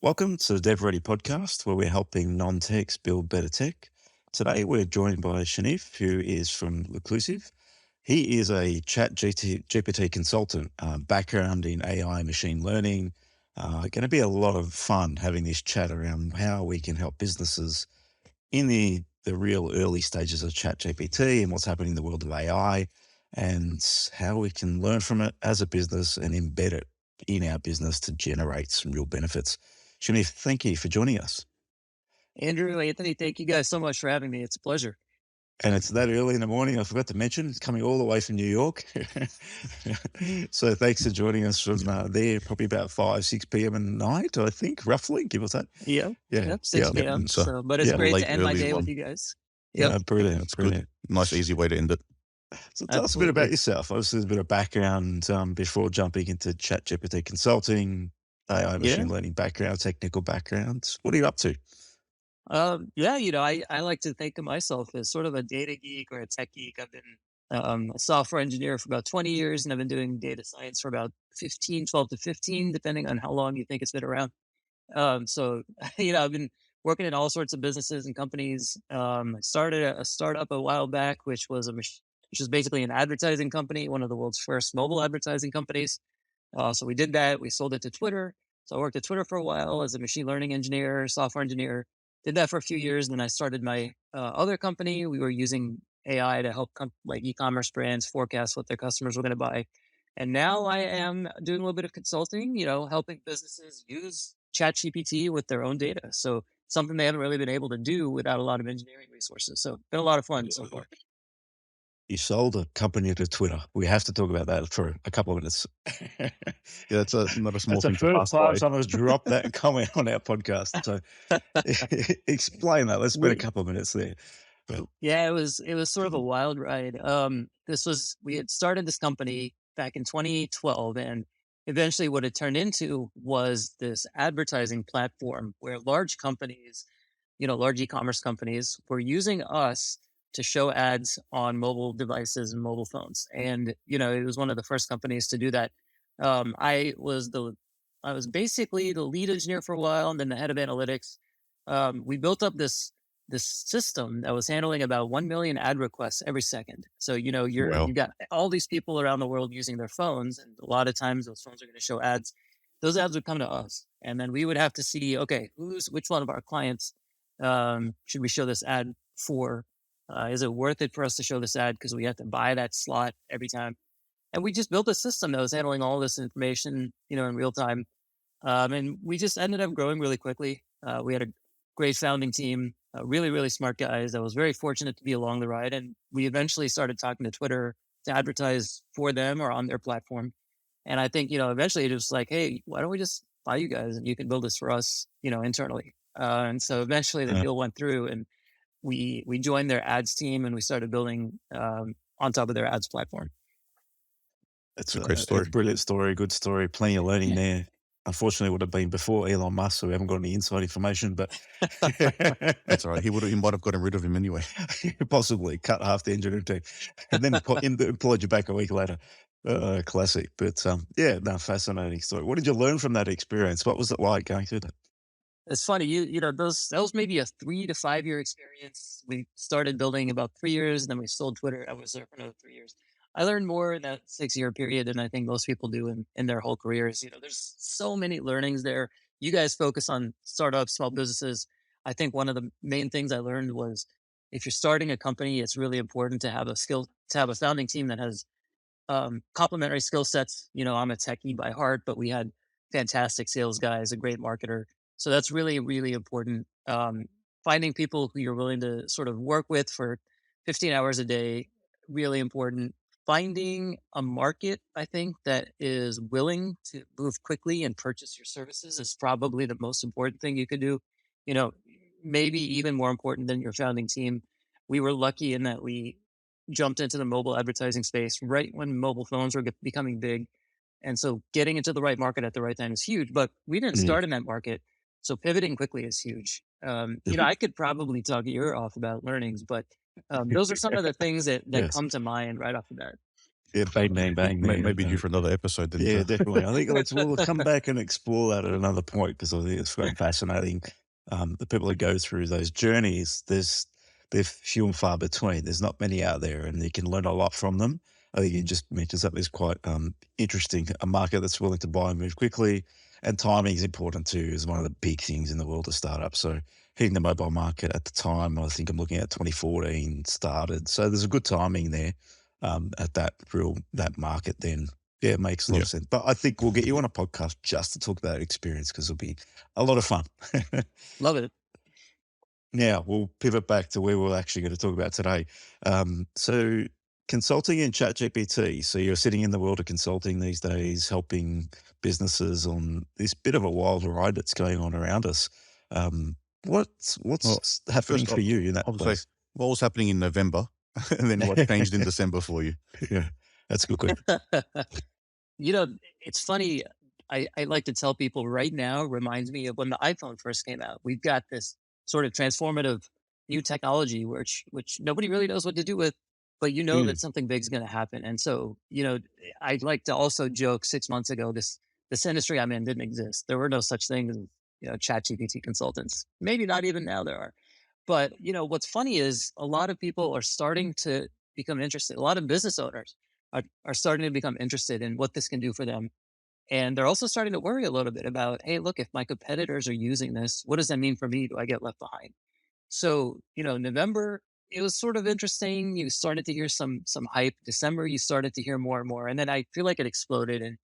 Welcome to the DevReady Podcast, where we're helping non-techs build better tech. Today, we're joined by Shanif, who is from Locusive. He is a ChatGPT consultant, background in AI machine learning. Going to be a lot of fun having this chat around how we can help businesses in the real early stages of ChatGPT and what's happening in the world of AI, and how we can learn from it as a business and embed it in our business to generate some real benefits. Shanif, thank you for joining us. Andrew, Anthony, thank you guys so much for having me. It's a pleasure. And it's that early in the morning, I forgot to mention, it's coming all the way from New York. So thanks for joining us from there, probably about 5, 6 p.m. at night, I think, roughly, give or take. Yeah. Yeah. Yep. 6 Yeah. p.m. So, but it's Yeah. great Late, to end my early day one. with you guys. Yeah, Yep. brilliant. It's Brilliant. good. Nice, easy way to end it. So tell us a bit Absolutely. about yourself. Obviously, there's a bit of background before jumping into ChatGPT Consulting, AI machine learning background, technical backgrounds. What are you up to? I like to think of myself as sort of a data geek or a tech geek. I've been a software engineer for about 20 years, and I've been doing data science for about 12 to 15, depending on how long you think it's been around. I've been working in all sorts of businesses and companies. I started a startup a while back, which was basically an advertising company, one of the world's first mobile advertising companies. So we did that. We sold it to Twitter. So I worked at Twitter for a while as a machine learning engineer, software engineer. Did that for a few years, and then I started my other company. We were using AI to help like e-commerce brands forecast what their customers were going to buy. And now I am doing a little bit of consulting, helping businesses use ChatGPT with their own data. So something they haven't really been able to do without a lot of engineering resources. So been a lot of fun so far. You sold a company to Twitter. We have to talk about that for a couple of minutes. Yeah, that's not a small That's the thing to first pass time by. someone's dropped that comment on our podcast. So explain that. Let's spend a couple of minutes there. Yeah, it was sort of a wild ride. We had started this company back in 2012, and eventually what it turned into was this advertising platform where large companies, large e-commerce companies were using us to show ads on mobile devices and mobile phones. And, it was one of the first companies to do that. I was basically the lead engineer for a while and then the head of analytics. We built up this system that was handling about 1 million ad requests every second. So, Wow. you got all these people around the world using their phones, and a lot of times those phones are going to show ads. Those ads would come to us, and then we would have to see, okay, which one of our clients should we show this ad for? Is it worth it for us to show this ad because we have to buy that slot every time? And we just built a system that was handling all this information, in real time. And we just ended up growing really quickly. We had a great founding team, really, really smart guys. I was very fortunate to be along the ride. And we eventually started talking to Twitter to advertise for them or on their platform. And I think, eventually it was like, hey, why don't we just buy you guys and you can build this for us, internally. And so eventually the deal went through, and we joined their ads team, and we started building on top of their ads platform. It's a great story. A brilliant story, good story, plenty of learning there. Unfortunately, it would have been before Elon Musk, so we haven't got any inside information, but That's all right. He might have gotten rid of him anyway. Possibly cut half the engineering team and then employed you back a week later. Classic. But fascinating story. What did you learn from that experience? What was it like going through that? It's funny, that was maybe a 3 to 5 year experience. We started building about 3 years, and then we sold Twitter. I was there for another 3 years. I learned more in that 6-year period than I think most people do in their whole careers. There's so many learnings there. You guys focus on startups, small businesses. I think one of the main things I learned was if you're starting a company, it's really important to have a founding team that has complementary skill sets. I'm a techie by heart, but we had fantastic sales guys, a great marketer. So that's really, really important. Finding people who you're willing to sort of work with for 15 hours a day, really important. Finding a market, I think, that is willing to move quickly and purchase your services is probably the most important thing you could do. Maybe even more important than your founding team. We were lucky in that we jumped into the mobile advertising space right when mobile phones were becoming big. And so getting into the right market at the right time is huge, but we didn't start in that market. So pivoting quickly is huge. I could probably talk your ear off about learnings, but those are some of the things that Yes. come to mind right off the bat. Yeah, bang, bang, bang, man. Maybe due for another episode. Then Yeah, definitely. I think we'll come back and explore that at another point because I think it's quite fascinating. The people that go through those journeys, they're few and far between. There's not many out there, and you can learn a lot from them. I think you just mentioned something that's quite interesting. A market that's willing to buy and move quickly, and timing is important too. Is one of the big things in the world of startups. So hitting the mobile market at the time, I think I'm looking at 2014 started. So there's a good timing there at that market. Then yeah, it makes a lot of sense. But I think we'll get you on a podcast just to talk about experience because it'll be a lot of fun. Love it. Now we'll pivot back to where we're actually going to talk about today. So consulting in ChatGPT. So you're sitting in the world of consulting these days, helping businesses on this bit of a wild ride that's going on around us. What's happening for you in that place? What was happening in November, and then what changed in December for you? Yeah, that's a good question. It's funny. I like to tell people right now reminds me of when the iPhone first came out. We've got this sort of transformative new technology which nobody really knows what to do with, but that something big is going to happen. And so, I'd like to also joke 6 months ago, this industry I'm in didn't exist. There were no such things as, ChatGPT consultants. Maybe not even now there are. But, what's funny is a lot of people are starting to become interested. A lot of business owners are starting to become interested in what this can do for them. And they're also starting to worry a little bit about, hey, look, if my competitors are using this, what does that mean for me? Do I get left behind? So, November, it was sort of interesting. You started to hear some hype. December, you started to hear more and more. And then I feel like it exploded in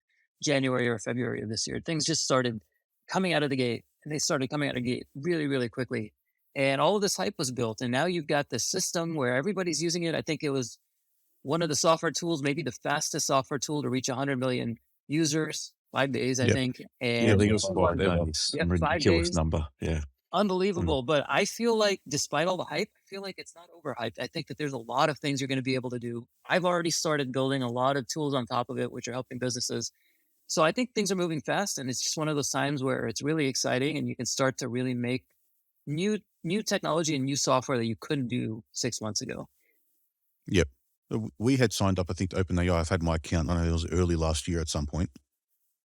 January or February of this year. Things just started coming out of the gate, and they started coming out of the gate really, really quickly. And all of this hype was built. And now you've got this system where everybody's using it. I think it was one of the software tools, maybe the fastest software tool to reach 100 million users, 5 days, I think. And I think it was 5 days. Yeah, 5 ridiculous days. number. Yeah. Unbelievable. But I feel like despite all the hype, I feel like it's not overhyped. I think that there's a lot of things you're going to be able to do. I've already started building a lot of tools on top of it, which are helping businesses. So I think things are moving fast, and it's just one of those times where it's really exciting and you can start to really make new technology and new software that you couldn't do 6 months ago. Yep. We had signed up, I think, to OpenAI. I've had my account. I know it was early last year at some point.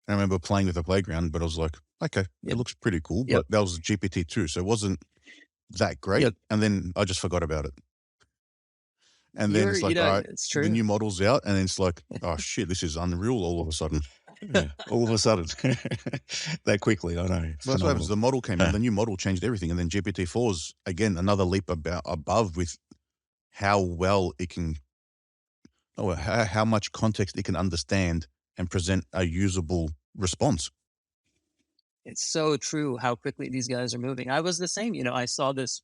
And I remember playing with the playground, but I was like, okay, it looks pretty cool. But that was GPT-2, so it wasn't that great. And then I just forgot about it. And then it's like, all right, the new model's out. And then it's like, oh, shit, this is unreal all of a sudden. All of a sudden. That quickly, I know. Well, that's what happens. The model came out. The new model changed everything. And then GPT-4 is, again, another leap above with how well it can, how much context it can understand and present a usable response. It's so true how quickly these guys are moving. I was the same. I saw this,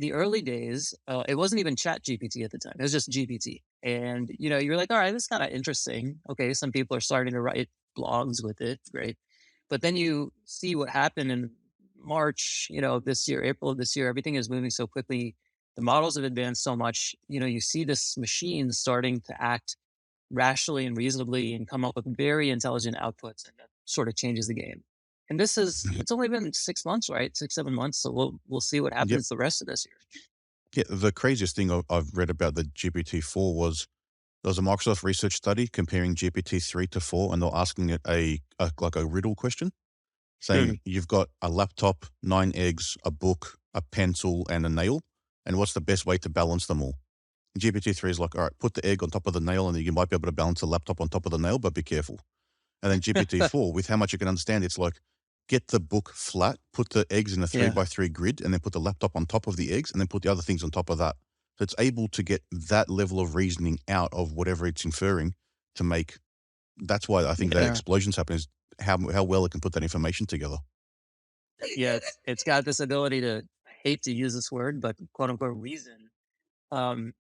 the early days, it wasn't even ChatGPT at the time. It was just GPT. And, you're like, all right, this is kind of interesting. Okay, some people are starting to write blogs with it. Great. But then you see what happened in March, this year, April of this year, everything is moving so quickly. The models have advanced so much. You see this machine starting to act rationally and reasonably and come up with very intelligent outputs, and that sort of changes the game. And this is, it's only been 6 months, right? 6, 7 months. So we'll see what happens the rest of this year. Yeah. The craziest thing I've read about the GPT-4 was there was a Microsoft research study comparing GPT-3 to 4, and they're asking it a riddle question saying you've got a laptop, 9 eggs, a book, a pencil, and a nail. And what's the best way to balance them all? GPT-3 is like, all right, put the egg on top of the nail and you might be able to balance the laptop on top of the nail, but be careful. And then GPT-4, with how much you can understand, it's like, get the book flat, put the eggs in a 3x3 grid, and then put the laptop on top of the eggs, and then put the other things on top of that. So it's able to get that level of reasoning out of whatever it's inferring to make. That's why I think that explosions happen, is how well it can put that information together. Yeah, it's got this ability to, I hate to use this word, but quote unquote reason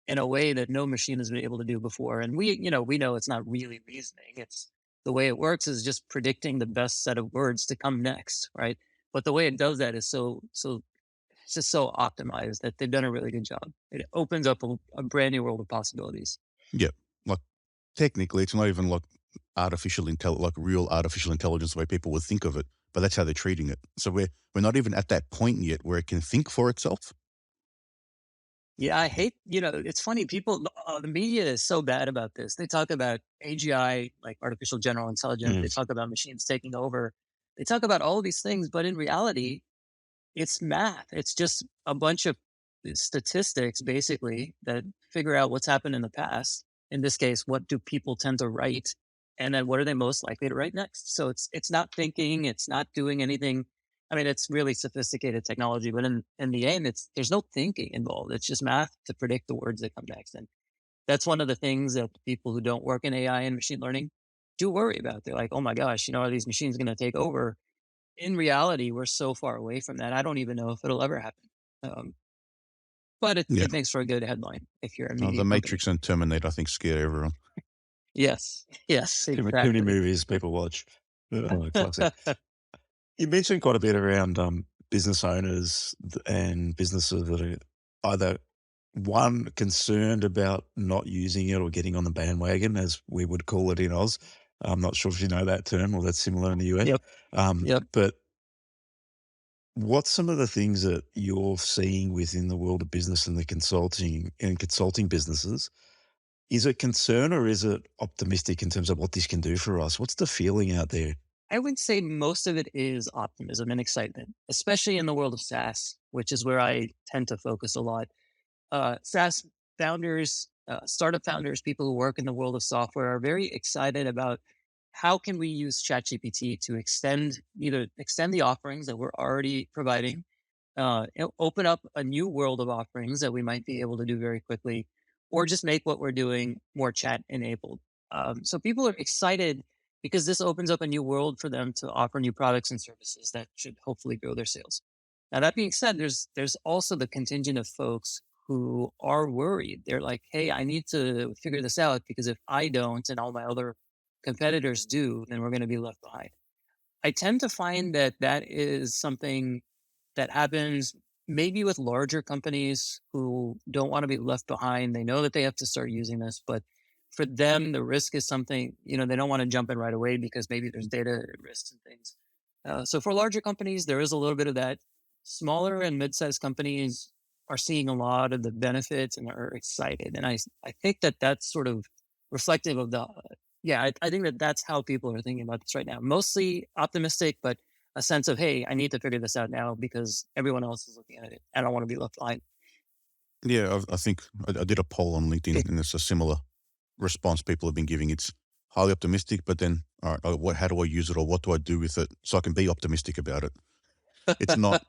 in a way that no machine has been able to do before. And we know it's not really reasoning. It's the way it works is just predicting the best set of words to come next, right? But the way it does that is so it's just so optimized that they've done a really good job. It opens up a brand new world of possibilities. Yeah, like technically, it's not even like real artificial intelligence the way people would think of it, but that's how they're treating it. So we're not even at that point yet where it can think for itself. Yeah, I hate, it's funny. People, the media is so bad about this. They talk about AGI, like artificial general intelligence. They talk about machines taking over. They talk about all of these things, but in reality, it's math. It's just a bunch of statistics, basically, that figure out what's happened in the past. In this case, what do people tend to write, and then what are they most likely to write next? So it's not thinking, it's not doing anything. I mean, it's really sophisticated technology, but in the end, there's no thinking involved. It's just math to predict the words that come next, and that's one of the things that people who don't work in AI and machine learning do worry about. They're like, oh my gosh, are these machines going to take over? In reality, we're so far away from that. I don't even know if it'll ever happen. Um, but Yeah. it makes for a good headline if you're a media The company. Matrix and Terminator, I think, scare everyone. Yes, Too many exactly. movies people watch. Classic. You mentioned quite a bit around business owners and businesses that are either one concerned about not using it or getting on the bandwagon, as we would call it in Oz. I'm not sure if you know that term or that's similar in the US. Yep. But what's some of the things that you're seeing within the world of business and the consulting businesses? Is it concern or is it optimistic in terms of what this can do for us? What's the feeling out there? I would say most of it is optimism and excitement, especially in the world of SaaS, which is where I tend to focus a lot. SaaS founders, startup founders, people who work in the world of software are very excited about how can we use ChatGPT to extend the offerings that we're already providing, open up a new world of offerings that we might be able to do very quickly, or just make what we're doing more chat enabled. So people are excited because this opens up a new world for them to offer new products and services that should hopefully grow their sales. Now, that being said, there's also the contingent of folks who are worried. They're like, hey, I need to figure this out because if I don't and all my other competitors do, then we're going to be left behind. I tend to find that that is something that happens maybe with larger companies who don't want to be left behind. They know that they have to start using this, but for them, the risk is something, they don't want to jump in right away because maybe there's data risks and things. So for larger companies, there is a little bit of that. Smaller and mid-sized companies are seeing a lot of the benefits and are excited. And I think that that's sort of reflective of I think that that's how people are thinking about this right now. Mostly optimistic, but a sense of, hey, I need to figure this out now because everyone else is looking at it. I don't want to be left behind. Yeah, I think I did a poll on LinkedIn, and it's a similar response people have been giving. It's highly optimistic, but then, all right, how do I use it, or what do I do with it so I can be optimistic about it? It's not,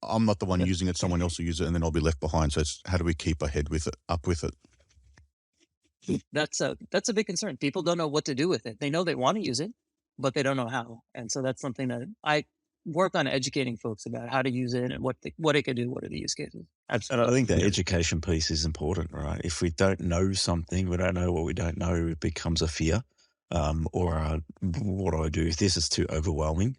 I'm not the one using it, someone else will use it, and then I'll be left behind. So it's how do we keep up with it? That's a big concern. People don't know what to do with it. They know they want to use it, but they don't know how. And so that's something that I work on educating folks about how to use it and what it could do. What are the use cases? Absolutely. And I think the education piece is important, right? If we don't know something, we don't know what we don't know, it becomes a fear. Or what do I do if this is too overwhelming?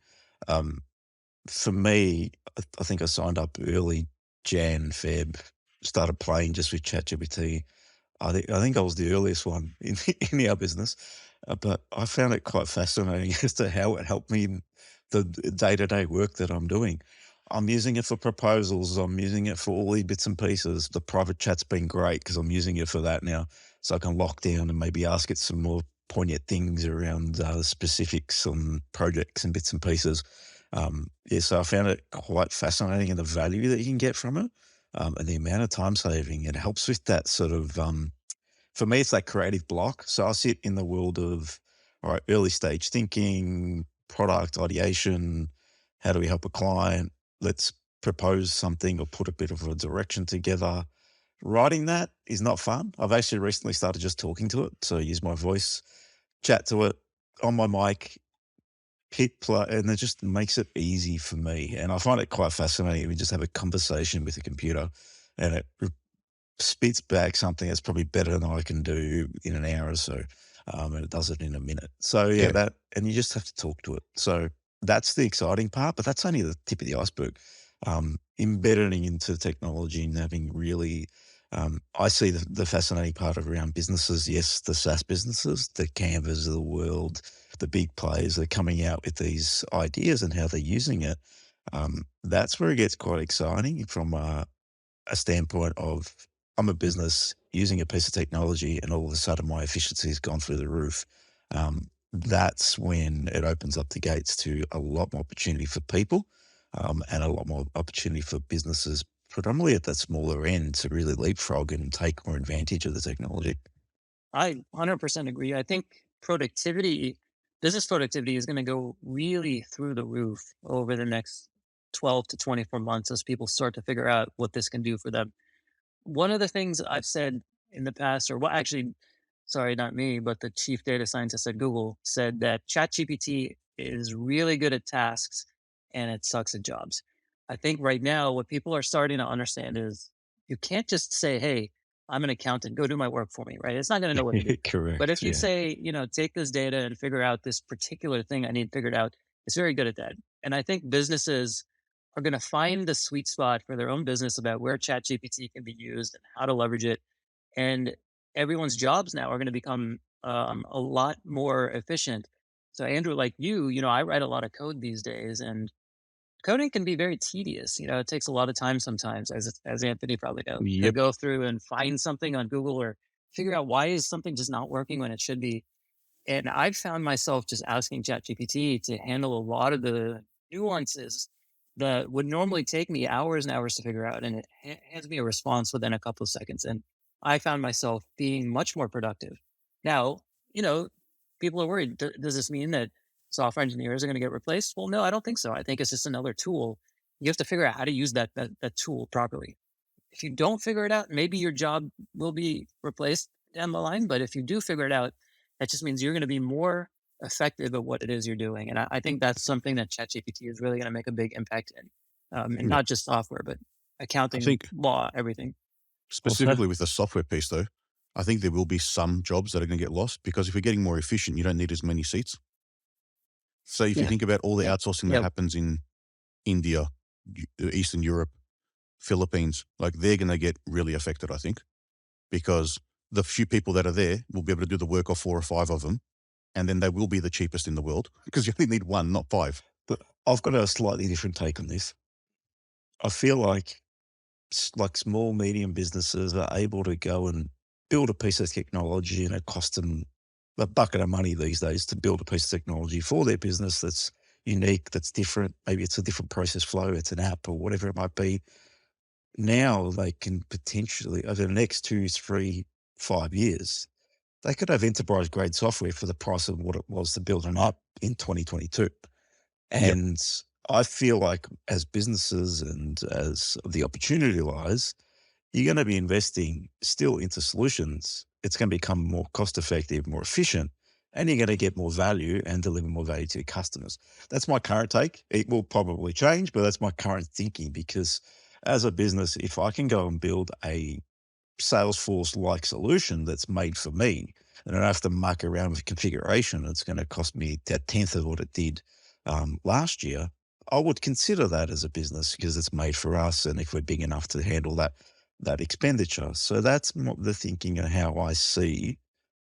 For me, I think I signed up early Feb, started playing just with ChatGPT. I think I was the earliest one in our business, but I found it quite fascinating as to how it helped me in the day-to-day work that I'm doing. I'm using it for proposals. I'm using it for all the bits and pieces. The private chat's been great because I'm using it for that now, so I can lock down and maybe ask it some more poignant things around the specifics on projects and bits and pieces. So I found it quite fascinating and the value that you can get from it. And the amount of time saving, it helps with that sort of, for me, it's that creative block. So I sit in the world of, all right, early stage thinking, product ideation. How do we help a client? Let's propose something or put a bit of a direction together. Writing that is not fun. I've actually recently started just talking to it. So I use my voice, chat to it on my mic, hit play, and it just makes it easy for me. And I find it quite fascinating. We just have a conversation with a computer and it spits back something that's probably better than I can do in an hour or so. And it does it in a minute. So and you just have to talk to it. So that's the exciting part, but that's only the tip of the iceberg. Embedding into technology and having really, I see the fascinating part around businesses. Yes, the SaaS businesses, the Canvas of the world, the big players are coming out with these ideas and how they're using it. That's where it gets quite exciting from a standpoint of I'm a business using a piece of technology and all of a sudden my efficiency has gone through the roof, that's when it opens up the gates to a lot more opportunity for people, and a lot more opportunity for businesses, predominantly at that smaller end, to really leapfrog and take more advantage of the technology. I 100% agree. I think business productivity is going to go really through the roof over the next 12 to 24 months as people start to figure out what this can do for them. One of the things I've said in the past, or what actually, sorry, not me, but the chief data scientist at Google said that ChatGPT is really good at tasks and it sucks at jobs. I think right now, what people are starting to understand is you can't just say, hey, I'm an accountant, go do my work for me, right? It's not going to know what to do. But Correct. if you Yeah. say, take this data and figure out this particular thing I need figured out, it's very good at that. And I think businesses are going to find the sweet spot for their own business about where ChatGPT can be used and how to leverage it. And everyone's jobs now are going to become a lot more efficient. So, Andrew, like I write a lot of code these days, and coding can be very tedious. It takes a lot of time sometimes, as Anthony probably knows, to Yep. go through and find something on Google or figure out why is something just not working when it should be. And I've found myself just asking ChatGPT to handle a lot of the nuances that would normally take me hours and hours to figure out. And it hands me a response within a couple of seconds. And I found myself being much more productive. Now, you know, people are worried. Does this mean that software engineers are going to get replaced? Well, no, I don't think so. I think it's just another tool. You have to figure out how to use that tool properly. If you don't figure it out, maybe your job will be replaced down the line. But if you do figure it out, that just means you're going to be more effective at what it is you're doing. And I think that's something that ChatGPT is really going to make a big impact in, and Yeah. not just software, but I accounting, think law, everything. specifically with the software piece, though, I think there will be some jobs that are going to get lost because if you're getting more efficient, you don't need as many seats. So if you Yeah. think about all the Yeah. outsourcing that Yep. happens in India, Eastern Europe, Philippines, like they're going to get really affected, I think, because the few people that are there will be able to do the work of 4 or 5 of them, and then they will be the cheapest in the world because you only need 1, not 5. But I've got a slightly different take on this. I feel like small, medium businesses are able to go and build a piece of technology, and it costs them a bucket of money these days to build a piece of technology for their business that's unique, that's different. Maybe it's a different process flow, it's an app or whatever it might be. Now they can potentially, over the next 2, 3, 5 years, they could have enterprise grade software for the price of what it was to build an app in 2022. Yep. And I feel like as businesses and as the opportunity lies, you're going to be investing still into solutions. It's going to become more cost effective, more efficient, and you're going to get more value and deliver more value to your customers. That's my current take. It will probably change, but that's my current thinking, because as a business, if I can go and build a Salesforce-like solution that's made for me, and I don't have to muck around with configuration, it's going to cost me a tenth of what it did last year, I would consider that as a business because it's made for us, and if we're big enough to handle that expenditure. So that's the thinking of how I see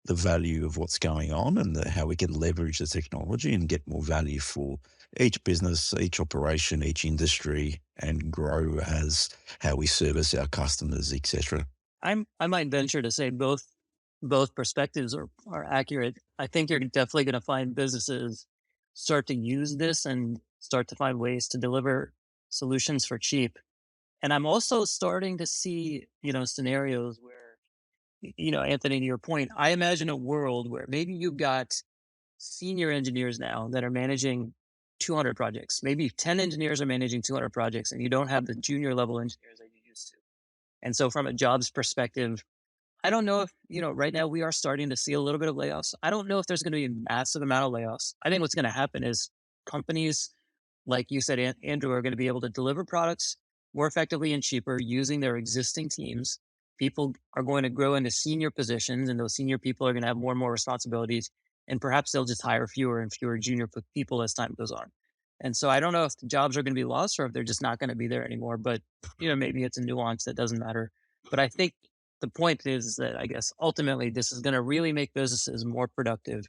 the value of what's going on, and how we can leverage the technology and get more value for each business, each operation, each industry, and grow as how we service our customers, etc. I might venture to say both perspectives are accurate. I think you're definitely going to find businesses start to use this and start to find ways to deliver solutions for cheap. And I'm also starting to see, scenarios where, Anthony, to your point, I imagine a world where maybe you've got senior engineers now that are managing 200 projects. Maybe 10 engineers are managing 200 projects, and you don't have the junior level engineers that you used to. And so, from a jobs perspective, I don't know if, right now we are starting to see a little bit of layoffs. I don't know if there's going to be a massive amount of layoffs. I think what's going to happen is companies, like you said, Andrew, are going to be able to deliver products more effectively and cheaper using their existing teams. People are going to grow into senior positions, and those senior people are going to have more and more responsibilities. And perhaps they'll just hire fewer and fewer junior people as time goes on. And so I don't know if the jobs are going to be lost or if they're just not going to be there anymore. But, maybe it's a nuance that doesn't matter. But I think the point is that I guess ultimately this is going to really make businesses more productive.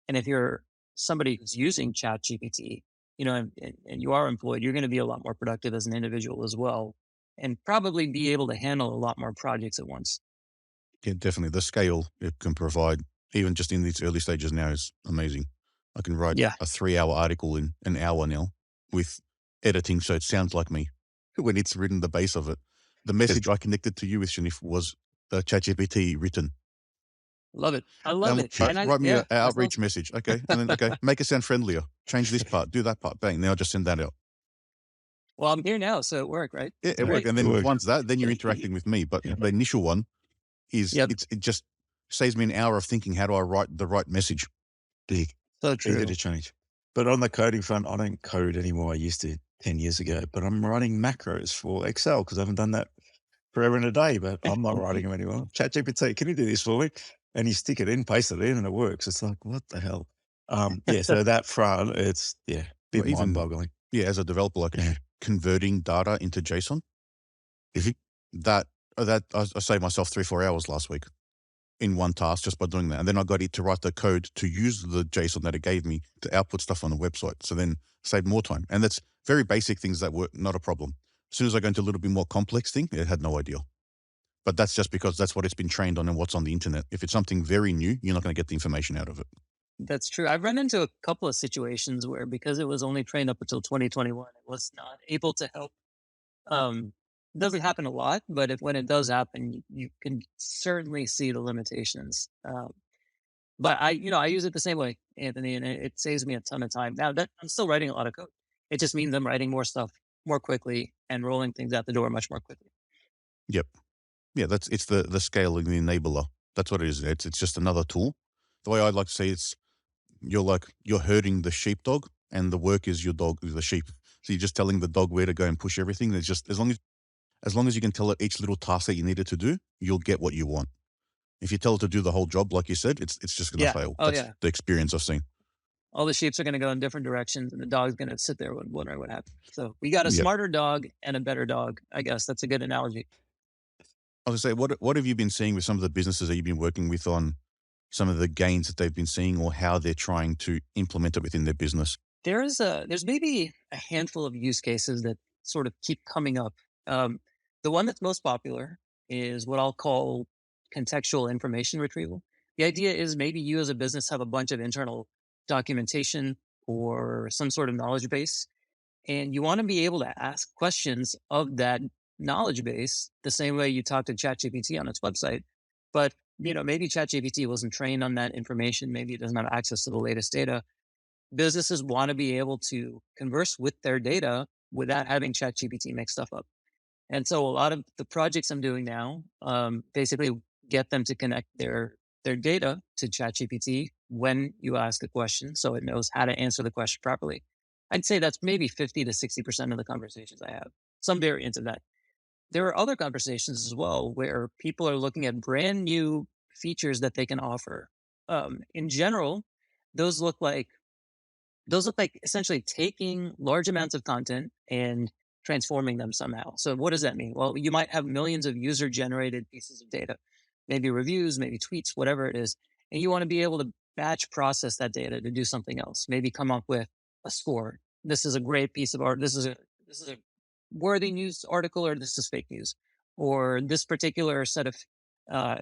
And if you're somebody who's using ChatGPT, and you are employed, you're going to be a lot more productive as an individual as well. and probably be able to handle a lot more projects at once. Yeah, definitely. The scale it can provide, even just in these early stages now, is amazing. I can write Yeah. a 3-hour article in an hour now with editing, so it sounds like me when it's written, the base of it. The message I connected to you with, Shanif, was the ChatGPT written. Love it. I love it. And Write me an that's outreach awesome. message. Okay. And then, okay, make it sound friendlier. Change this part, do that part. Bang. Now just send that out. Well, I'm here now, so it worked, right? Yeah, it worked. And then once that, then you're interacting with me. But the initial one is, it just saves me an hour of thinking, how do I write the right message? Big. So true. Easy to change. But on the coding front, I don't code anymore. I used to 10 years ago, but I'm writing macros for Excel because I haven't done that forever and a day, but I'm not writing them anymore. ChatGPT, can you do this for me? And you stick it in, paste it in, and it works. It's like, what the hell? So that front, it's, bit mind-boggling. Yeah, as a developer, like converting data into JSON, that I saved myself 3-4 hours last week in one task just by doing that. And then I got it to write the code to use the JSON that it gave me to output stuff on the website. So then save more time. And that's very basic things that were not a problem. As soon as I go into a little bit more complex thing, it had no idea. But that's just because that's what it's been trained on and what's on the internet. If it's something very new, you're not going to get the information out of it. That's true. I've run into a couple of situations where, because it was only trained up until 2021, it was not able to help. It doesn't happen a lot, but when it does happen, you can certainly see the limitations. But I use it the same way, Anthony, and it saves me a ton of time. Now that I'm still writing a lot of code, it just means I'm writing more stuff more quickly and rolling things out the door much more quickly. Yep. Yeah, it's the scaling, the enabler. That's what it is. It's just another tool. The way I'd like to say it's, you're herding the sheepdog and the work is your dog, the sheep. So you're just telling the dog where to go and push everything. It's just, as long as you can tell it each little task that you need it to do, you'll get what you want. If you tell it to do the whole job, like you said, it's just going to fail. That's the experience I've seen. All the sheeps are going to go in different directions, and the dog's going to sit there wondering what happened. So we got a smarter dog and a better dog. I guess that's a good analogy. I was going to say, what have you been seeing with some of the businesses that you've been working with on some of the gains that they've been seeing or how they're trying to implement it within their business? There's maybe a handful of use cases that sort of keep coming up. The one that's most popular is what I'll call contextual information retrieval. The idea is maybe you as a business have a bunch of internal documentation or some sort of knowledge base, and you want to be able to ask questions of that knowledge base the same way you talk to ChatGPT on its website. But maybe ChatGPT wasn't trained on that information. Maybe it doesn't have access to the latest data. Businesses want to be able to converse with their data without having ChatGPT make stuff up. And so a lot of the projects I'm doing now basically get them to connect their data to ChatGPT when you ask a question, so it knows how to answer the question properly. I'd say that's maybe 50 to 60% of the conversations I have, some variant of that. There are other conversations as well where people are looking at brand new features that they can offer. In general, those look like essentially taking large amounts of content and transforming them somehow. So what does that mean? Well, you might have millions of user generated pieces of data, maybe reviews, maybe tweets, whatever it is. And you want to be able to batch process that data to do something else, maybe come up with a score. This is a great piece of art. This is a worthy news article, or this is fake news, or this particular set of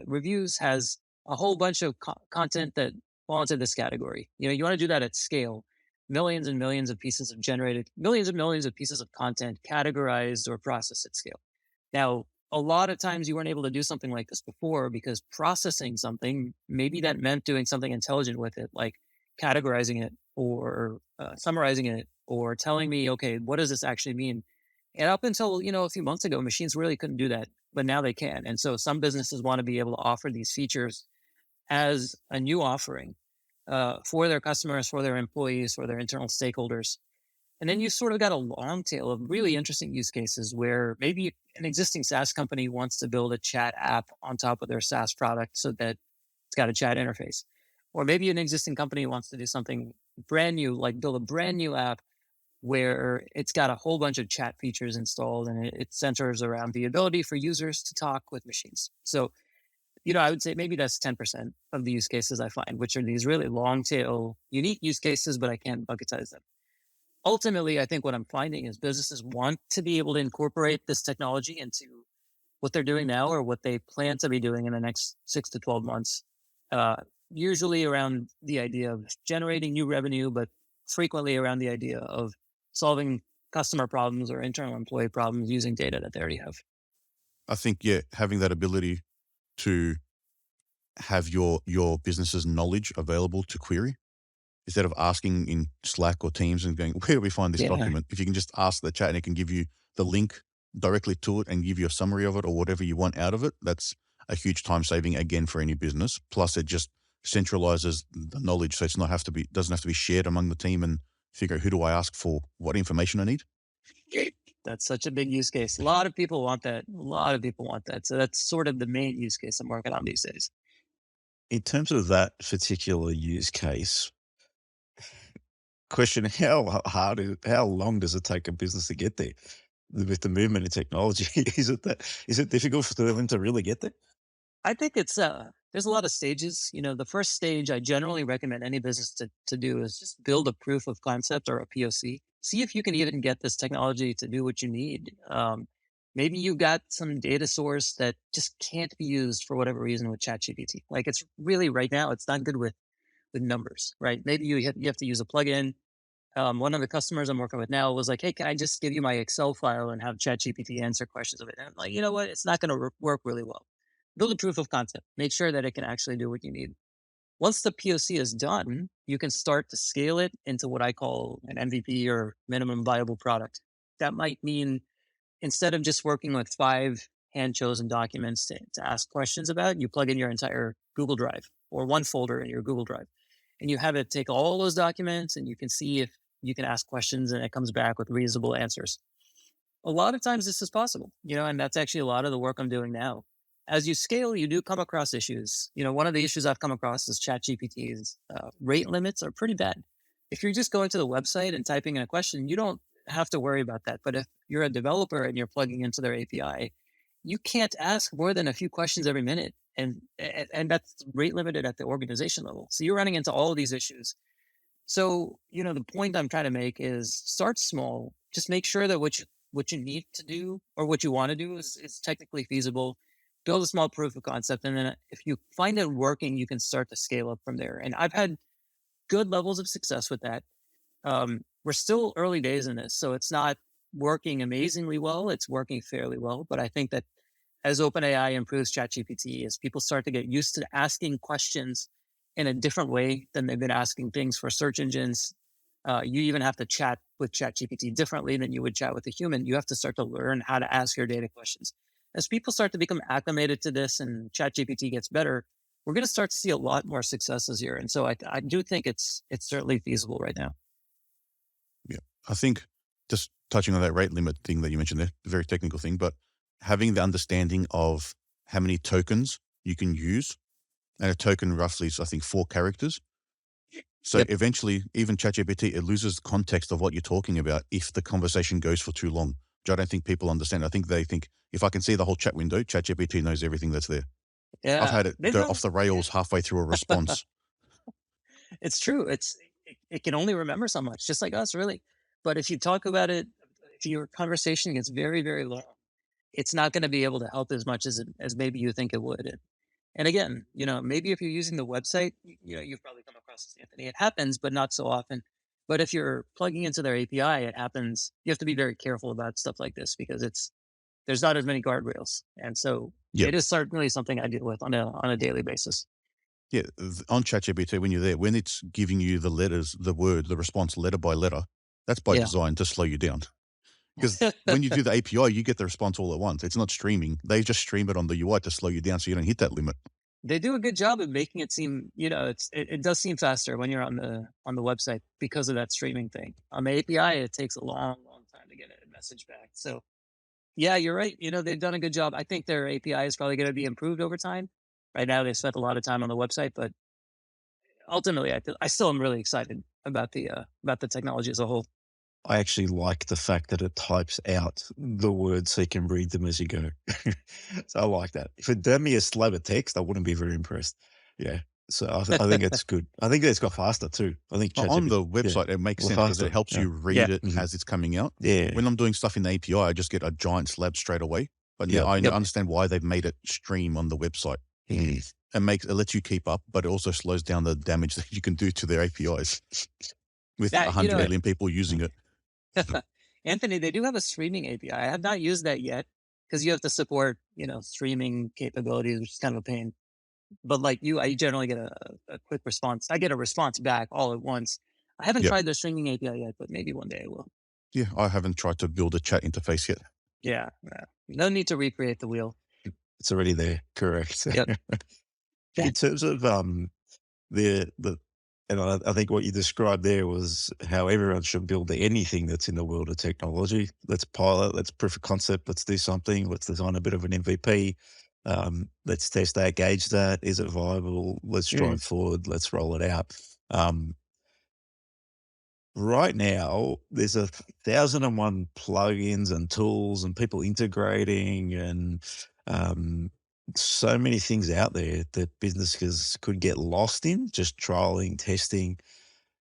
reviews has a whole bunch of content that fall into this category. You want to do that at scale. Millions and millions of pieces of millions of pieces of content categorized or processed at scale. Now, a lot of times you weren't able to do something like this before because processing something, maybe that meant doing something intelligent with it, like categorizing it or summarizing it or telling me, okay, what does this actually mean? And up until, a few months ago, machines really couldn't do that, but now they can. And so some businesses want to be able to offer these features as a new offering for their customers, for their employees, for their internal stakeholders. And then you sort of got a long tail of really interesting use cases where maybe an existing SaaS company wants to build a chat app on top of their SaaS product so that it's got a chat interface. Or maybe an existing company wants to do something brand new, like build a brand new app where it's got a whole bunch of chat features installed and it centers around the ability for users to talk with machines. So I would say maybe that's 10% of the use cases I find, which are these really long tail, unique use cases, but I can't bucketize them. ultimately, I think what I'm finding is businesses want to be able to incorporate this technology into what they're doing now or what they plan to be doing in the next 6 to 12 months. Usually around the idea of generating new revenue, but frequently around the idea of solving customer problems or internal employee problems using data that they already have. I think, having that ability to have your business's knowledge available to query instead of asking in Slack or Teams and going, where do we find this document? If you can just ask the chat and it can give you the link directly to it and give you a summary of it or whatever you want out of it, that's a huge time saving again for any business. Plus, it just centralizes the knowledge, so doesn't have to be shared among the team and figure out who do I ask for what information I need. That's such a big use case. A lot of people want that. So that's sort of the main use case I'm working on these days. In terms of that particular use case, question: how long does it take a business to get there with the movement in technology? Is it difficult for them to really get there? I think it's there's a lot of stages. The first stage I generally recommend any business to do is just build a proof of concept or a POC. See if you can even get this technology to do what you need. Maybe you got some data source that just can't be used for whatever reason with ChatGPT. Like it's really right now, it's not good with numbers, right? Maybe you have to use a plugin. One of the customers I'm working with now was like, hey, can I just give you my Excel file and have ChatGPT answer questions of it? And I'm like, you know what? It's not going to work really well. Build a proof of concept. Make sure that it can actually do what you need. Once the POC is done, you can start to scale it into what I call an MVP or minimum viable product. That might mean instead of just working with 5 hand-chosen documents to ask questions about, you plug in your entire Google Drive or one folder in your Google Drive. And you have it take all those documents and you can see if you can ask questions and it comes back with reasonable answers. A lot of times this is possible, and that's actually a lot of the work I'm doing now. As you scale, you do come across issues. One of the issues I've come across is ChatGPT's rate limits are pretty bad. If you're just going to the website and typing in a question, you don't have to worry about that. But if you're a developer and you're plugging into their API, you can't ask more than a few questions every minute. And that's rate limited at the organization level. So you're running into all of these issues. So, the point I'm trying to make is start small. Just make sure that what you need to do or what you want to do is technically feasible. Build a small proof of concept. And then if you find it working, you can start to scale up from there. And I've had good levels of success with that. We're still early days in this, so it's not working amazingly well. It's working fairly well. But I think that as OpenAI improves ChatGPT, as people start to get used to asking questions in a different way than they've been asking things for search engines, you even have to chat with ChatGPT differently than you would chat with a human. You have to start to learn how to ask your data questions. As people start to become acclimated to this and ChatGPT gets better, we're going to start to see a lot more successes here. And so I do think it's certainly feasible right now. Yeah, I think just touching on that rate limit thing that you mentioned there, a very technical thing, but having the understanding of how many tokens you can use, and a token roughly is, I think, 4 characters. So eventually, even ChatGPT, it loses context of what you're talking about if the conversation goes for too long, which I don't think people understand. I think they think, if I can see the whole chat window, ChatGPT knows everything that's there. Yeah, I've had it go off the rails halfway through a response. It's true. It can only remember so much, just like us, really. But if you talk about it, if your conversation gets very, very long, it's not going to be able to help as much as maybe you think it would. And again, maybe if you're using the website, you've probably come across this, Anthony. It happens, but not so often. But if you're plugging into their API, it happens. You have to be very careful about stuff like this because there's not as many guardrails. And so it is certainly something I deal with on a daily basis. Yeah, on ChatGPT, when you're there, when it's giving you the letters, the response letter by letter, that's by design to slow you down. Because when you do the API, you get the response all at once. It's not streaming. They just stream it on the UI to slow you down so you don't hit that limit. They do a good job of making it seem, it does seem faster when you're on the website because of that streaming thing. On the API, it takes a long, long time to get a message back. So yeah, you're right. They've done a good job. I think their API is probably going to be improved over time. Right now, they spent a lot of time on the website, but ultimately, I still am really excited about the technology as a whole. I actually like the fact that it types out the words so you can read them as you go. So I like that. If it did me a slab of text, I wouldn't be very impressed. Yeah. So I think it's good. I think it's got faster too. I think On the ChatGPT, website, it makes Well, sense because faster, it helps yeah. you read it Mhm. as it's coming out. Yeah. When I'm doing stuff in the API, I just get a giant slab straight away. But Yep, now I yep. understand why they've made it stream on the website. Mhm. It lets you keep up, but it also slows down the damage that you can do to their APIs with That, 100 million people using it. Anthony, they do have a streaming API. I have not used that yet because you have to support, streaming capabilities, which is kind of a pain. But like you, I generally get a quick response. I get a response back all at once. I haven't Yep. tried the streaming API yet, but maybe one day I will. Yeah, I haven't tried to build a chat interface yet. Yeah. No need to recreate the wheel. It's already there. Correct. Yep. In terms of and I think what you described there was how everyone should build anything that's in the world of technology. Let's pilot, let's proof of concept, let's do something, let's design a bit of an MVP. Let's test that, gauge that. Is it viable? Let's drive forward. Let's roll it out. Right now, there's 1,001 plugins and tools and people integrating and so many things out there that businesses could get lost in, just trialing, testing.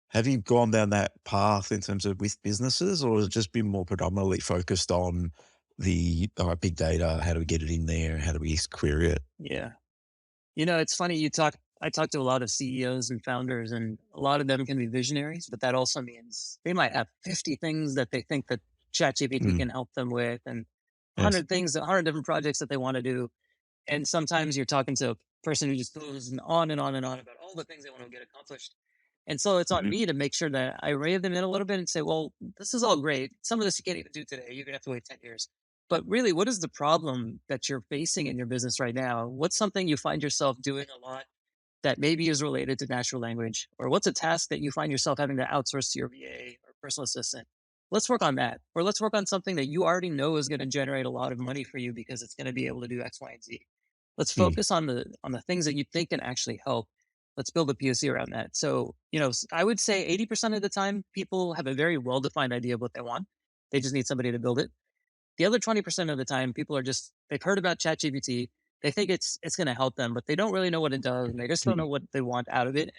Have you gone down that path in terms of with businesses, or has it just been more predominantly focused on the big data? How do we get it in there? How do we query it? Yeah. It's funny. I talk to a lot of CEOs and founders, and a lot of them can be visionaries, but that also means they might have 50 things that they think that ChatGPT can help them with, and 100 things, 100 different projects that they want to do. And sometimes you're talking to a person who just goes on and on and on about all the things they want to get accomplished. And so it's on me to make sure that I rein them in a little bit and say, well, this is all great. Some of this you can't even do today. You're going to have to wait 10 years. But really, what is the problem that you're facing in your business right now? What's something you find yourself doing a lot that maybe is related to natural language? Or what's a task that you find yourself having to outsource to your VA or personal assistant? Let's work on that. Or let's work on something that you already know is going to generate a lot of money for you because it's going to be able to do X, Y, and Z. Let's focus on the things that you think can actually help. Let's build a POC around that. So, I would say 80% of the time, people have a very well-defined idea of what they want. They just need somebody to build it. The other 20% of the time, people are they've heard about ChatGPT. They think it's going to help them, but they don't really know what it does. And they just don't know what they want out of it.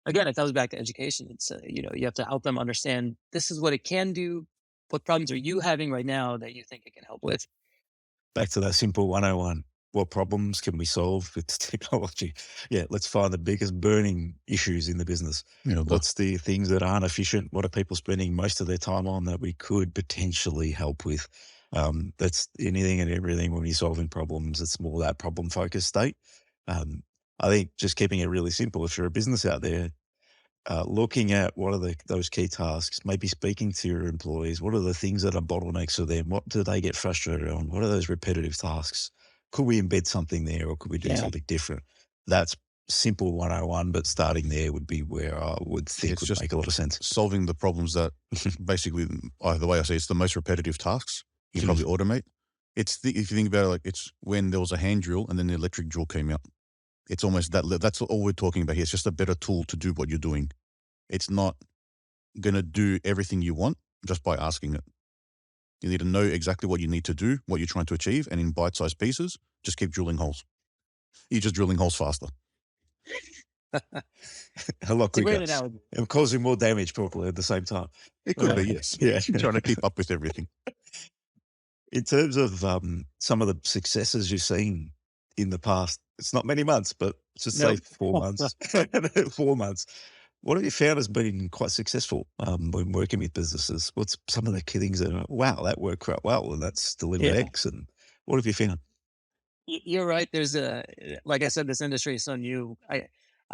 And again, it comes back to education. It's, you have to help them understand this is what it can do. What problems are you having right now that you think it can help with? Back to that simple 101. What problems can we solve with technology? Yeah, let's find the biggest burning issues in the business. What's the things that aren't efficient? What are people spending most of their time on that we could potentially help with? That's anything and everything when you're solving problems. It's more that problem-focused state. I think just keeping it really simple, if you're a business out there, looking at what are those key tasks, maybe speaking to your employees, what are the things that are bottlenecks for them? What do they get frustrated on? What are those repetitive tasks? Could we embed something there or could we do something different? That's simple 101, but starting there would be where I would think would make a lot of sense. Solving the problems that basically, the way I say it's the most repetitive tasks you can probably automate. If you think about it, it's when there was a hand drill and then the electric drill came out. It's almost that's all we're talking about here. It's just a better tool to do what you're doing. It's not going to do everything you want just by asking it. You need to know exactly what you need to do, what you're trying to achieve, and in bite-sized pieces, just keep drilling holes. You're just drilling holes faster. A lot quicker. And causing more damage probably at the same time. It could be, yes. Yeah. Trying to keep up with everything. In terms of some of the successes you've seen in the past, it's not many months, but just say 4 months. 4 months. What have you found has been quite successful when working with businesses? What's some of the key things that are, wow, that worked quite well and that's delivered X? And what have you found? You're right. There's like I said, this industry is so new. I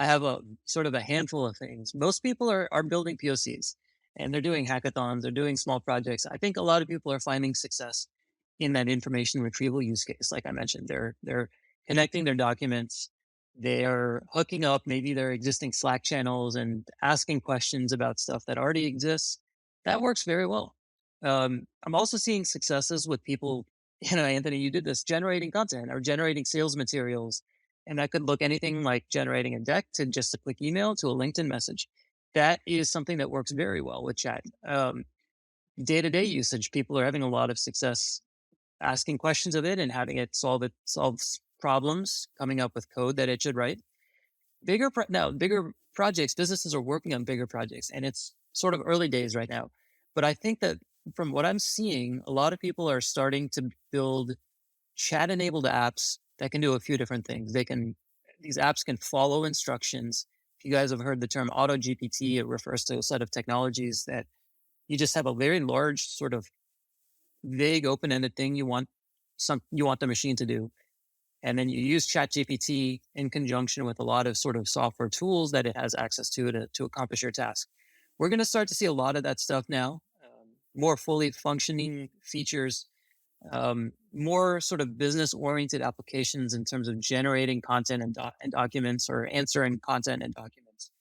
have a sort of a handful of things. Most people are building POCs and they're doing hackathons, they're doing small projects. I think a lot of people are finding success in that information retrieval use case. Like I mentioned, they're connecting their documents, they're hooking up maybe their existing Slack channels and asking questions about stuff that already exists. That works very well. I'm also seeing successes with people, Anthony, you did this, generating content or generating sales materials. And that could look anything like generating a deck to just a quick email to a LinkedIn message. That is something that works very well with chat. Day-to-day usage, people are having a lot of success asking questions of it and having it solve problems, coming up with code that it should write. bigger projects, businesses are working on bigger projects, and it's sort of early days right now. But I think that from what I'm seeing, a lot of people are starting to build chat-enabled apps that can do a few different things. These apps can follow instructions. If you guys have heard the term auto GPT, it refers to a set of technologies that you just have a very large sort of vague open-ended thing you want the machine to do. And then you use ChatGPT in conjunction with a lot of sort of software tools that it has access to accomplish your task. We're going to start to see a lot of that stuff now, more fully functioning features, more sort of business-oriented applications in terms of generating content and documents, or answering content and documents.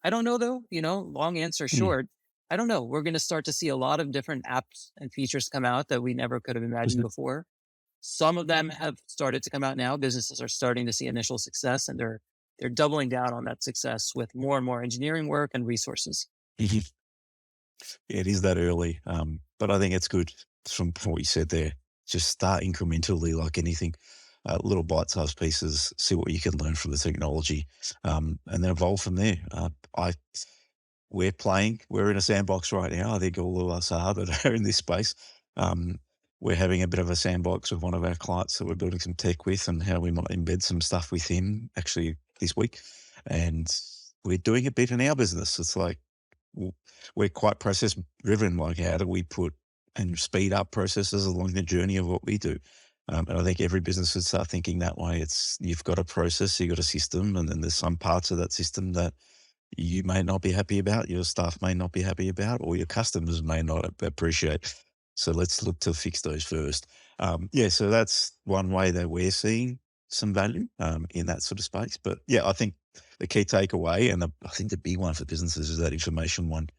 I don't know, though, long answer short. I don't know. We're going to start to see a lot of different apps and features come out that we never could have imagined before. Some of them have started to come out now. Businesses are starting to see initial success, and they're doubling down on that success with more and more engineering work and resources. Yeah, it is that early, but I think it's good from what you said there. Just start incrementally, like anything, little bite-sized pieces. See what you can learn from the technology, and then evolve from there. We're playing. We're in a sandbox right now. I think all of us are that are in this space. We're having a bit of a sandbox with one of our clients that we're building some tech with, and how we might embed some stuff with him actually this week. And we're doing a bit in our business. It's like we're quite process driven. Like, how do we put and speed up processes along the journey of what we do? And I think every business should start thinking that way. You've got a process, you've got a system, and then there's some parts of that system that you may not be happy about, your staff may not be happy about, or your customers may not appreciate. So let's look to fix those first. So that's one way that we're seeing some value in that sort of space. But yeah, I think the key takeaway, and I think the big one for businesses, is that information one.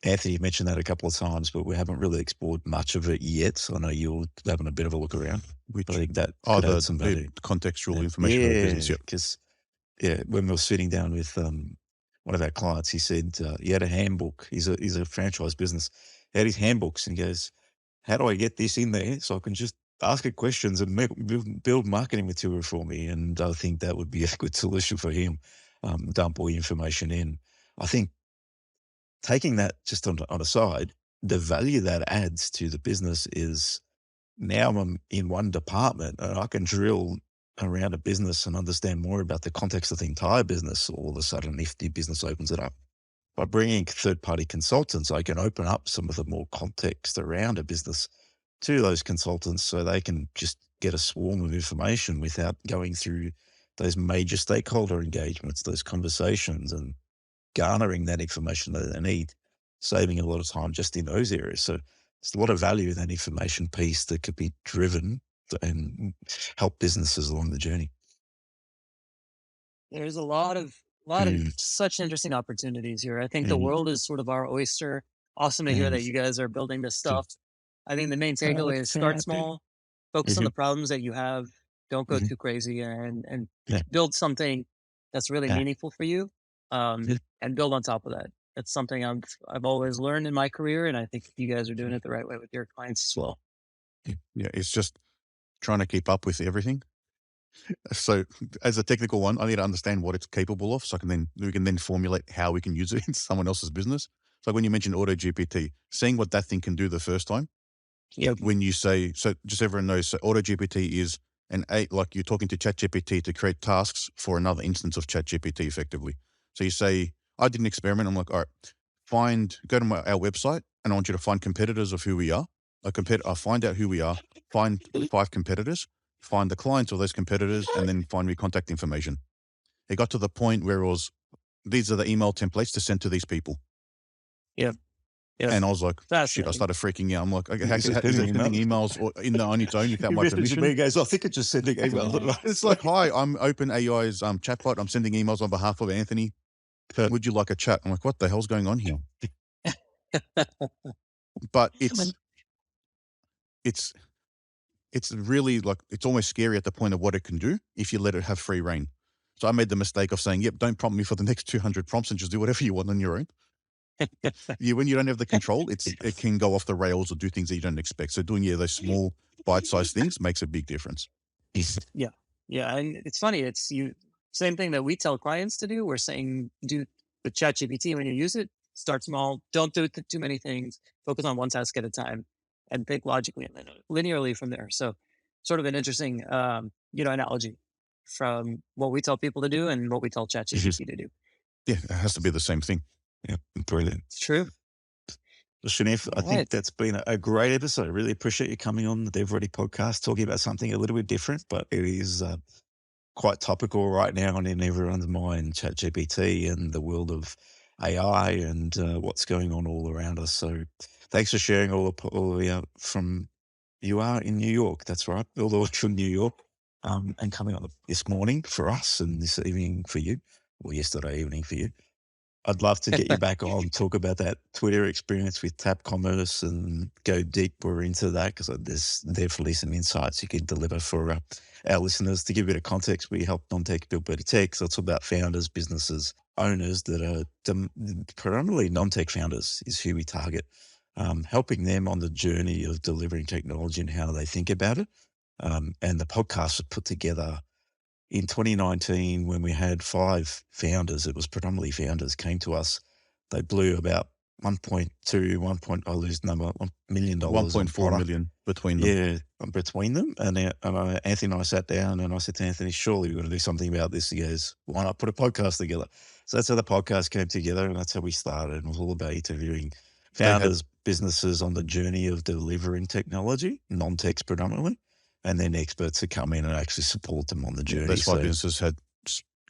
Anthony, you mentioned that a couple of times, but we haven't really explored much of it yet. So I know you're having a bit of a look around. I think that could add some value. Contextual information of the business. Yeah, because when we were sitting down with one of our clients, he said he had a handbook. He's a franchise business. He had his handbooks, and he goes, "How do I get this in there so I can just ask it questions and build marketing material for me?" And I think that would be a good solution for him. Dump all the information in. I think taking that just on a side, the value that adds to the business is now I'm in one department and I can drill around a business and understand more about the context of the entire business. All of a sudden, if the business opens it up, by bringing third-party consultants, I can open up some of the more context around a business to those consultants, so they can just get a swarm of information without going through those major stakeholder engagements, those conversations, and garnering that information that they need, saving a lot of time just in those areas. So there's a lot of value in that information piece that could be driven and help businesses along the journey. There's a lot of such interesting opportunities here. I think the world is sort of our oyster. Awesome to hear that you guys are building this stuff. I think the main takeaway is start small, focus on the problems that you have, don't go too crazy, and build something that's really meaningful for you, and build on top of that. That's something I've always learned in my career, and I think you guys are doing it the right way with your clients as well. Yeah, it's just trying to keep up with everything. So as a technical one, I need to understand what it's capable of, so we can then formulate how we can use it in someone else's business. So when you mentioned Auto GPT, seeing what that thing can do the first time. Yep. When you say, so just everyone knows, so Auto GPT is like you're talking to ChatGPT to create tasks for another instance of ChatGPT effectively. So you say, I did an experiment. I'm like, all right, go to our website, and I want you to find competitors of who we are. Find out who we are, find 5 competitors, find the clients of those competitors, and then find me contact information. It got to the point where it was, these are the email templates to send to these people. Yeah. And I was like, shit, I started freaking out. I'm like, okay, is it sending emails or on its own without my permission? Me, guys, I think it's just sending emails. It's like, hi, I'm OpenAI's chatbot. I'm sending emails on behalf of Anthony. Would you like a chat? I'm like, what the hell's going on here? But it's really like, it's almost scary at the point of what it can do if you let it have free reign. So I made the mistake of saying, yep, don't prompt me for the next 200 prompts and just do whatever you want on your own. When you don't have the control, it can go off the rails or do things that you don't expect. So doing those small bite-sized things makes a big difference. Yeah. And it's funny. same thing that we tell clients to do. We're saying do with ChatGPT when you use it, start small, don't do too many things, focus on one task at a time, and think logically and then linearly from there. So, sort of an interesting, analogy from what we tell people to do and what we tell ChatGPT to do. Yeah, it has to be the same thing. Yeah, brilliant. It's true. Well, Shanif, I Right. think that's been a great episode. I really appreciate you coming on the DevReady podcast, talking about something a little bit different, but it is quite topical right now and in everyone's mind, ChatGPT and the world of AI and what's going on all around us. So thanks for sharing all from, you are in New York, that's right, all the way from New York, and coming on this morning for us and this evening for you, or yesterday evening for you. I'd love to get you back on, talk about that Twitter experience with Tap Commerce and go deeper into that, because there's definitely some insights you could deliver for our listeners. To give a bit of context, we help non-tech build better tech. So it's about founders, businesses, owners that are predominantly non-tech founders is who we target, helping them on the journey of delivering technology and how they think about it. And the podcast was put together in 2019, when we had 5 founders, it was predominantly founders, came to us. They blew about $1.2 million on 1.4 product. million between them. Yeah, between them. And Anthony and I sat down and I said to Anthony, surely we're going to do something about this. He goes, why not put a podcast together? So that's how the podcast came together, and that's how we started. It was all about interviewing founders, businesses on the journey of delivering technology, non-techs predominantly, and then experts to come in and actually support them on the journey. Those 5 businesses had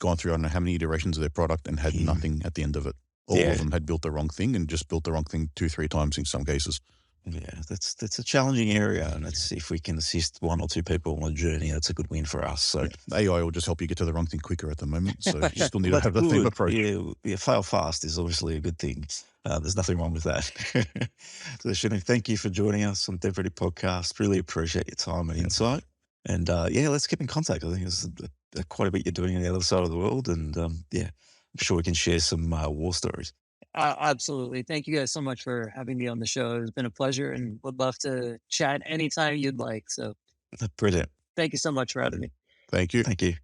gone through I don't know how many iterations of their product and had nothing at the end of it. All of them had built the wrong thing and just built the wrong thing 2-3 times in some cases. Yeah, that's a challenging area, and it's, if we can assist 1 or 2 people on a journey, that's a good win for us. So AI will just help you get to the wrong thing quicker at the moment. So you still need to have the same approach. Yeah, fail fast is obviously a good thing. There's nothing wrong with that. So Shanif, thank you for joining us on DevReady Podcast. Really appreciate your time and insight. And let's keep in contact. I think there's quite a bit you're doing on the other side of the world, and I'm sure we can share some war stories. Absolutely. Thank you guys so much for having me on the show. It's been a pleasure, and would love to chat anytime you'd like. So Brilliant. thank you so much for having me. Thank you. Thank you.